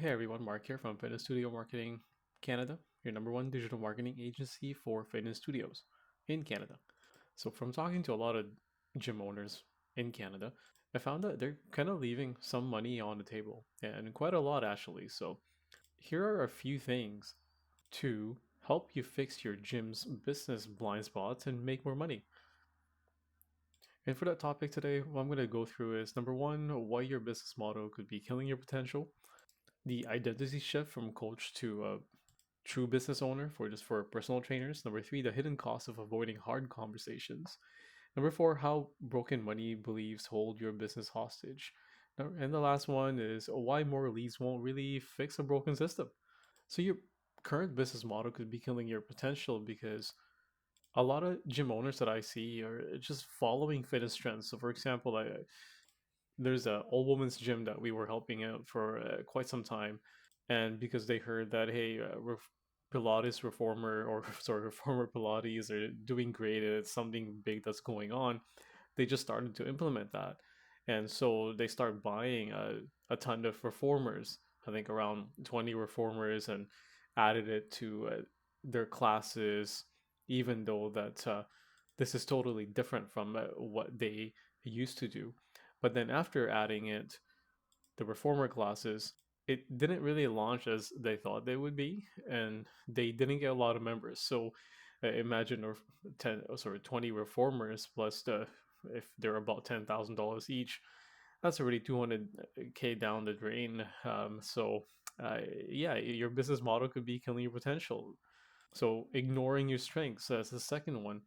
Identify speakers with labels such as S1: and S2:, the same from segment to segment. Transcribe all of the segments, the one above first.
S1: Hey everyone, Mark here from Fitness Studio Marketing Canada, your number one digital marketing agency for fitness studios in Canada. So, from talking to a lot of gym owners in Canada, I found that they're kind of leaving some money on the table and quite a lot actually. So, here are a few things to help you fix your gym's business blind spots and make more money. And for that topic today, what I'm going to go through is number one, why your business model could be killing your potential, the identity shift from coach to true business owner for just for personal trainers. Number three, the hidden cost of avoiding hard conversations. Number four, how broken money beliefs hold your business hostage. And the last one is why more leads won't really fix a broken system. So your current business model could be killing your potential because a lot of gym owners that I see are just following fitness trends. So, for example, there's a all women's gym that we were helping out for quite some time, and because they heard that hey, Pilates reformer or sorry reformer Pilates are doing great and it's something big that's going on, they just started to implement that, and so they start buying a ton of reformers. I think around 20 reformers and added it to their classes, even though that this is totally different from what they used to do. But then after adding it, the reformer classes, it didn't really launch as they thought they would be, and they didn't get a lot of members. So imagine 20 reformers plus if they're about $10,000 each, that's already 200K down the drain. So yeah, your business model could be killing your potential. So ignoring your strengths, that's the second one.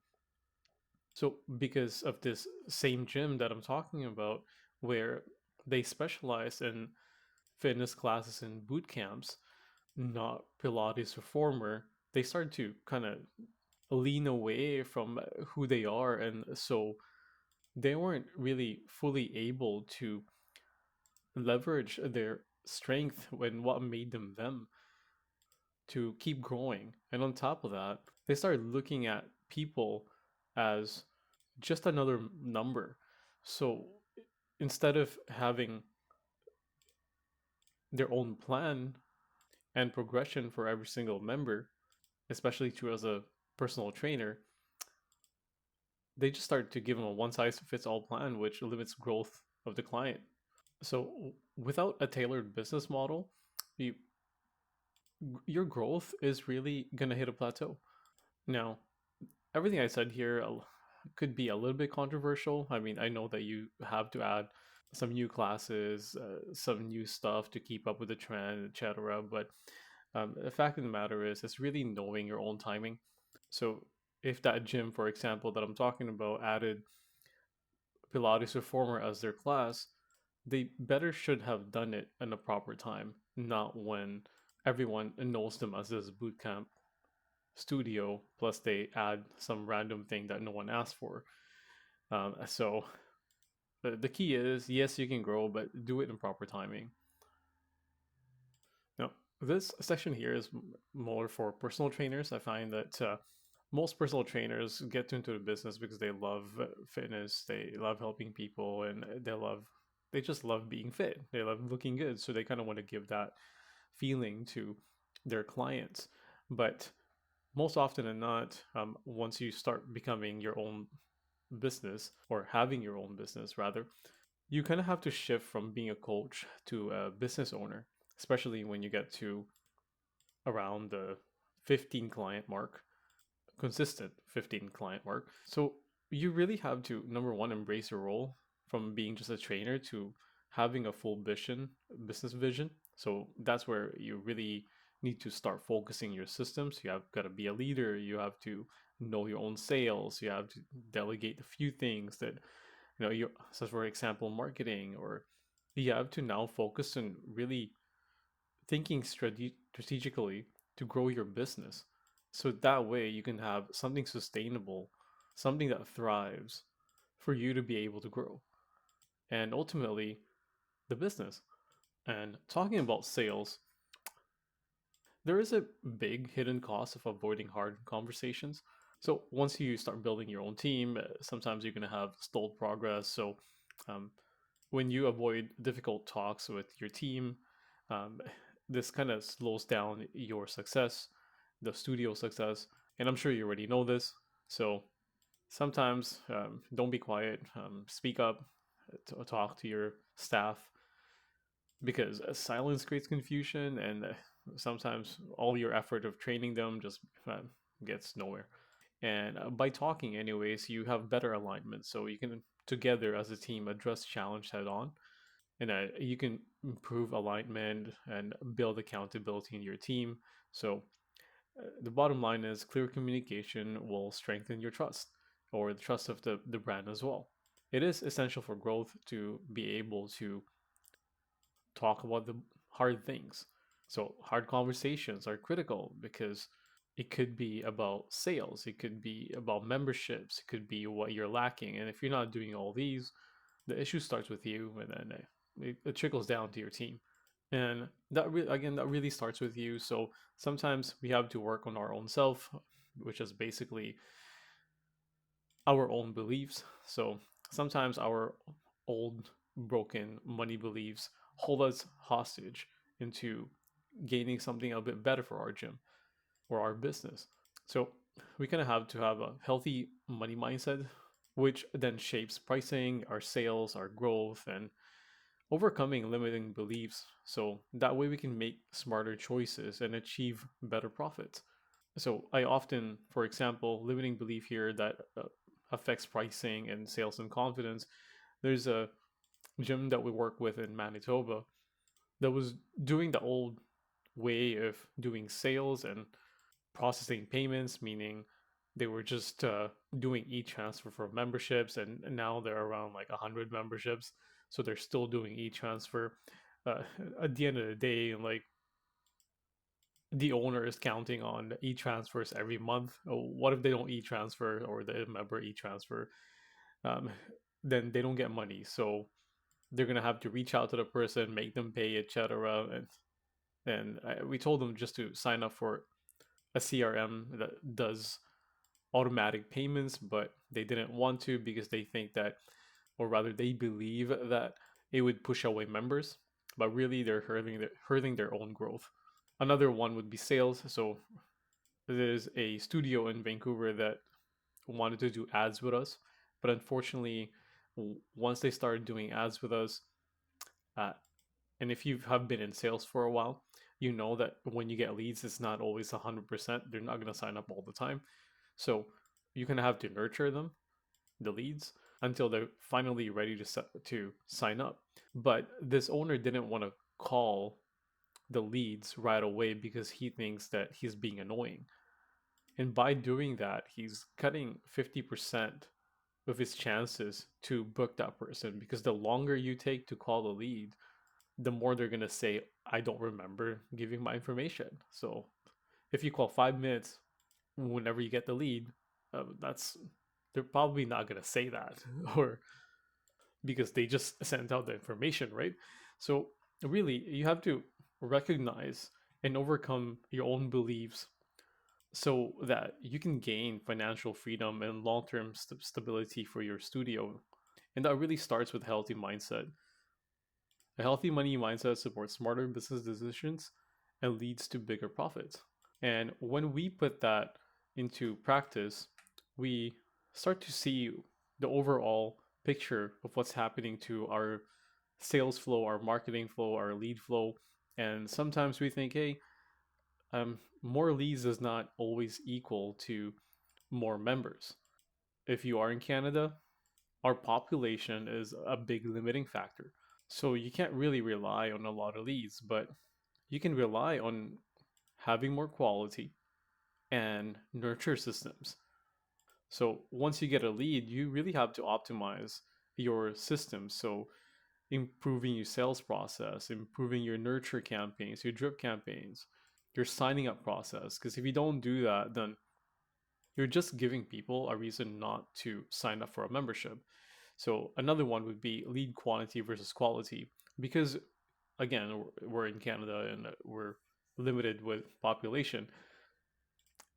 S1: So, because of this same gym that I'm talking about, where they specialize in fitness classes and boot camps, not Pilates reformer, they start to kind of lean away from who they are. And so they weren't really fully able to leverage their strength when what made them to keep growing. And on top of that, they started looking at people as just another number. So instead of having their own plan and progression for every single member, especially to as a personal trainer, they just start to give them a one size fits all plan, which limits growth of the client. So without a tailored business model, you, your growth is really going to hit a plateau. Now, everything I said here could be a little bit controversial. I mean, I know that you have to add some new classes, some new stuff to keep up with the trend, etc. But the fact of the matter is, it's really knowing your own timing. So if that gym, for example, that I'm talking about added Pilates Reformer as their class, they better should have done it in a proper time, not when everyone knows them as this bootcamp studio, plus they add some random thing that no one asked for. So the key is yes, you can grow, but do it in proper timing. Now, this section here is more for personal trainers. I find that most personal trainers get into the business because they love fitness, they love helping people, and they just love being fit. They love looking good, so they kind of want to give that feeling to their clients. But most often than not, once you start becoming your own business or having your own business rather, you kind of have to shift from being a coach to a business owner, especially when you get to around the 15 client mark, consistent 15 client mark. So you really have to, number one, embrace your role from being just a trainer to having a full vision, business vision. So that's where you really need to start focusing your systems. You have got to be a leader. You have to know your own sales. You have to delegate a few things that you, such for example, marketing, or you have to now focus on really thinking strategically to grow your business. So that way you can have something sustainable, something that thrives for you to be able to grow. And ultimately, the business. And talking about sales, there is a big hidden cost of avoiding hard conversations. So once you start building your own team, sometimes you're going to have stalled progress. So um, when you avoid difficult talks with your team, um, this kind of slows down your success, the studio success. And I'm sure you already know this. So sometimes don't be quiet, speak up, talk to your staff, because silence creates confusion, and sometimes all your effort of training them just uh, gets nowhere. And by talking, anyways, you have better alignment, so you can together as a team address challenge head on, and you can improve alignment and build accountability in your team. So the bottom line is clear communication will strengthen your trust, or the trust of the brand as well. It is essential for growth to be able to talk about the hard things. So hard conversations are critical because it could be about sales, it could be about memberships, it could be what you're lacking. And if you're not doing all these, the issue starts with you, and then it trickles down to your team. And again, that really starts with you. So sometimes we have to work on our own self, which is basically our own beliefs. So sometimes our old broken money beliefs hold us hostage into gaining something a bit better for our gym or our business. So we kind of have to have a healthy money mindset, which then shapes pricing, our sales, our growth, and overcoming limiting beliefs. So that way we can make smarter choices and achieve better profits. So I often, for example, limiting belief here that affects pricing and sales and confidence. There's a gym that we work with in Manitoba that was doing the old way of doing sales and processing payments, meaning they were just doing e-transfer for memberships, and now they're around like 100 memberships, so they're still doing e-transfer. Uh, at the end of the day, like, the owner is counting on e-transfers every month. What if they don't e-transfer, or the member e-transfer? Um, then they don't get money, so they're gonna have to reach out to the person, make them pay, etc. And we told them just to sign up for a CRM that does automatic payments, but they didn't want to because they think that, or rather, they believe that it would push away members. But really, they're hurting their own growth. Another one would be sales. So there's a studio in Vancouver that wanted to do ads with us, but unfortunately, once they started doing ads with us, uh, and if you have been in sales for a while, you know that when you get leads, it's not always 100%. They're not going to sign up all the time. So you're going to have to nurture them, the leads, until they're finally ready to sign up. But this owner didn't want to call the leads right away because he thinks that he's being annoying. And by doing that, he's cutting 50% of his chances to book that person, because the longer you take to call the lead, the more they're going to say, I don't remember giving my information. So if you call 5 minutes whenever you get the lead, that's they're probably not going to say that, or because they just sent out the information, right? So really, you have to recognize and overcome your own beliefs so that you can gain financial freedom and long-term stability for your studio. And that really starts with a healthy mindset. A healthy money mindset supports smarter business decisions and leads to bigger profits. And when we put that into practice, we start to see the overall picture of what's happening to our sales flow, our marketing flow, our lead flow. And sometimes we think, hey, more leads does not always equal to more members. If you are in Canada, our population is a big limiting factor. So you can't really rely on a lot of leads, but you can rely on having more quality and nurture systems. So once you get a lead, you really have to optimize your system. So improving your sales process, improving your nurture campaigns, your drip campaigns, your signing up process. Because if you don't do that, then you're just giving people a reason not to sign up for a membership. So another one would be lead quantity versus quality. Because again, we're in Canada and we're limited with population.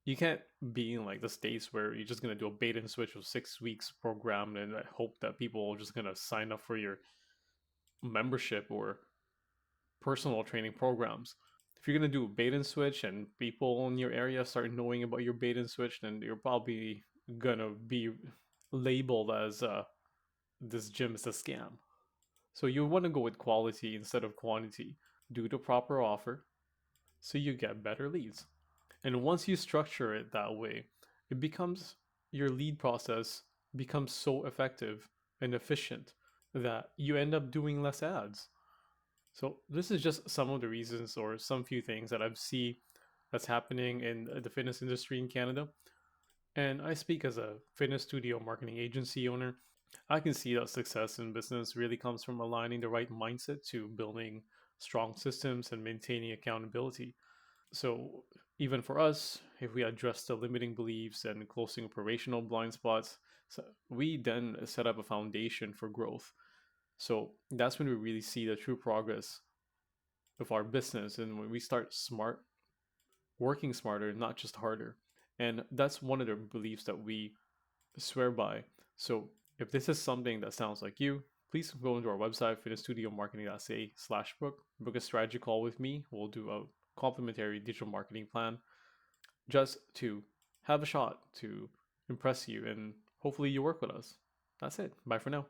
S1: You can't be in like the States where you're just gonna do a bait and switch of 6 weeks program and hope that people are just gonna sign up for your membership or personal training programs. If you're gonna do a bait and switch and people in your area start knowing about your bait and switch, then you're probably gonna be labeled as this gym is a scam. So you want to go with quality instead of quantity. Do the proper offer so you get better leads. And once you structure it that way, it becomes your lead process becomes so effective and efficient that you end up doing less ads. So this is just some of the reasons or some few things that I've seen that's happening in the fitness industry in Canada. And I speak as a fitness studio marketing agency owner. I can see that success in business really comes from aligning the right mindset to building strong systems and maintaining accountability. So, even for us, if we address the limiting beliefs and closing operational blind spots, so we then set up a foundation for growth. So, that's when we really see the true progress of our business and when we start working smarter, not just harder. And that's one of the beliefs that we swear by. So if this is something that sounds like you, please go into our website, fitnessstudiomarketing.ca/book, book a strategy call with me. We'll do a complimentary digital marketing plan just to have a shot to impress you and hopefully you work with us. That's it. Bye for now.